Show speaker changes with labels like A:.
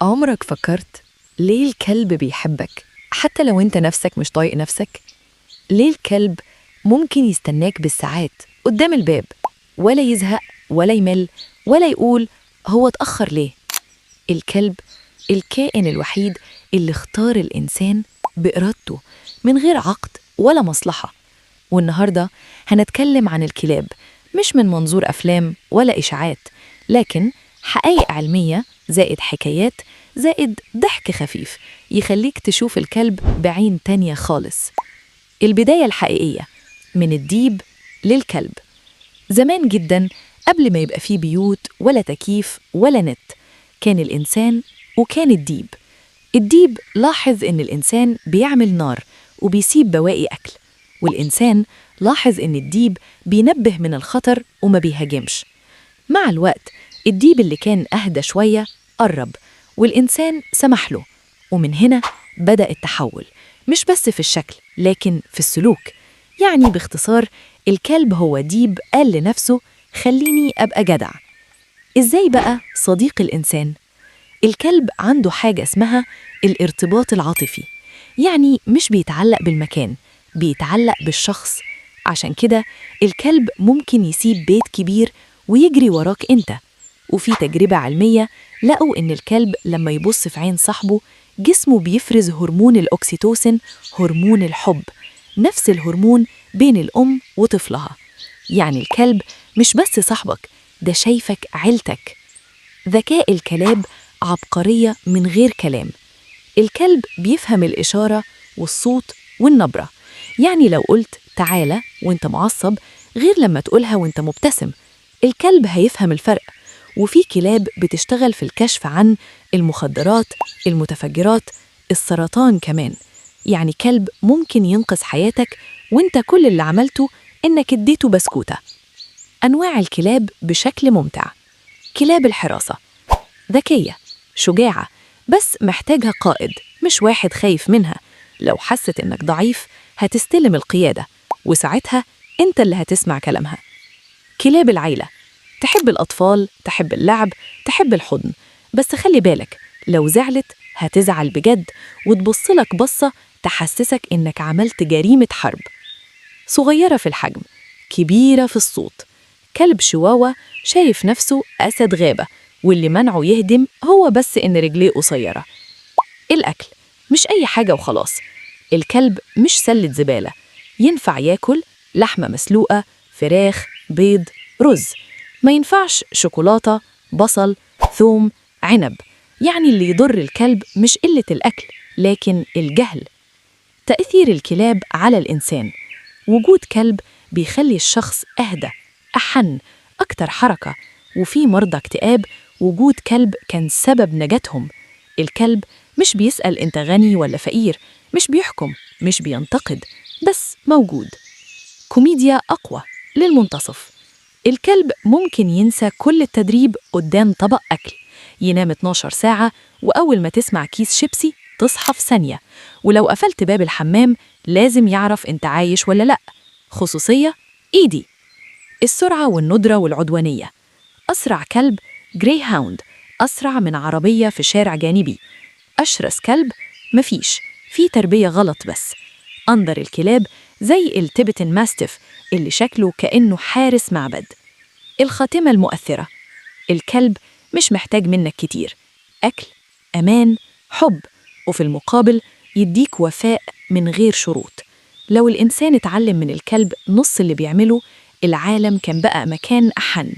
A: عمرك فكرت ليه الكلب بيحبك حتى لو انت نفسك مش طايق نفسك؟ ليه الكلب ممكن يستناك بالساعات قدام الباب ولا يزهق ولا يمل ولا يقول هو اتأخر ليه؟ الكلب الكائن الوحيد اللي اختار الإنسان بإرادته من غير عقد ولا مصلحة. والنهاردة هنتكلم عن الكلاب، مش من منظور أفلام ولا إشاعات، لكن حقائق علمية زائد حكايات زائد ضحك خفيف يخليك تشوف الكلب بعين تانية خالص. البداية الحقيقية من الديب للكلب. زمان جدا قبل ما يبقى فيه بيوت ولا تكييف ولا نت، كان الإنسان وكان الديب. الديب لاحظ إن الإنسان بيعمل نار وبيسيب بواقي أكل، والإنسان لاحظ إن الديب بينبه من الخطر وما بيهاجمش. مع الوقت الديب اللي كان أهدى شوية قرب، والإنسان سمح له، ومن هنا بدأ التحول، مش بس في الشكل لكن في السلوك. يعني باختصار الكلب هو ديب قال لنفسه خليني أبقى جدع. إزاي بقى صديق الإنسان؟ الكلب عنده حاجة اسمها الارتباط العاطفي، يعني مش بيتعلق بالمكان، بيتعلق بالشخص. عشان كده الكلب ممكن يسيب بيت كبير ويجري وراك انت. وفي تجربة علمية لقوا إن الكلب لما يبص في عين صاحبه جسمه بيفرز هرمون الأكسيتوسين، هرمون الحب، نفس الهرمون بين الأم وطفلها. يعني الكلب مش بس صاحبك، ده شايفك عيلتك. ذكاء الكلاب عبقرية من غير كلام. الكلب بيفهم الإشارة والصوت والنبرة. يعني لو قلت تعالى وانت معصب غير لما تقولها وانت مبتسم، الكلب هيفهم الفرق. وفي كلاب بتشتغل في الكشف عن المخدرات، المتفجرات، السرطان كمان. يعني كلب ممكن ينقذ حياتك وانت كل اللي عملته انك اديته بسكوتة. أنواع الكلاب بشكل ممتع. كلاب الحراسة ذكية شجاعة، بس محتاجها قائد مش واحد خايف منها. لو حست إنك ضعيف هتستلم القيادة، وساعتها أنت اللي هتسمع كلامها. كلاب العيلة تحب الأطفال، تحب اللعب، تحب الحضن، بس خلي بالك لو زعلت هتزعل بجد وتبصلك بصة تحسسك إنك عملت جريمة حرب. صغيرة في الحجم كبيرة في الصوت. كلب شواوا شايف نفسه أسد غابة، واللي منعه يهدم هو بس إن رجليه قصيرة. الأكل مش أي حاجة وخلاص. الكلب مش سلة زبالة، ينفع ياكل لحمة مسلوقة، فراخ، بيض، رز. ما ينفعش شوكولاتة، بصل، ثوم، عنب. يعني اللي يضر الكلب مش قلة الأكل لكن الجهل. تأثير الكلاب على الإنسان. وجود كلب بيخلي الشخص أهدى، أحن، أكتر حركة. وفي مرضى اكتئاب وجود كلب كان سبب نجاتهم. الكلب مش بيسأل أنت غني ولا فقير، مش بيحكم، مش بينتقد، بس موجود. كوميديا أقوى للمنتصف. الكلب ممكن ينسى كل التدريب قدام طبق أكل، ينام 12 ساعة وأول ما تسمع كيس شيبسي تصحى في ثانية. ولو قفلت باب الحمام لازم يعرف أنت عايش ولا لأ. خصوصية إيدي. السرعة والندرة والعدوانية. أسرع كلب جراي هاوند، أسرع من عربية في شارع جانبي. أشرس كلب مفيش، في تربية غلط بس. أنظر الكلاب زي التيبتن ماستيف اللي شكله كأنه حارس معبد. الخاتمة المؤثرة. الكلب مش محتاج منك كتير، أكل، أمان، حب، وفي المقابل يديك وفاء من غير شروط. لو الإنسان اتعلم من الكلب نص اللي بيعمله، العالم كان بقى مكان أحن.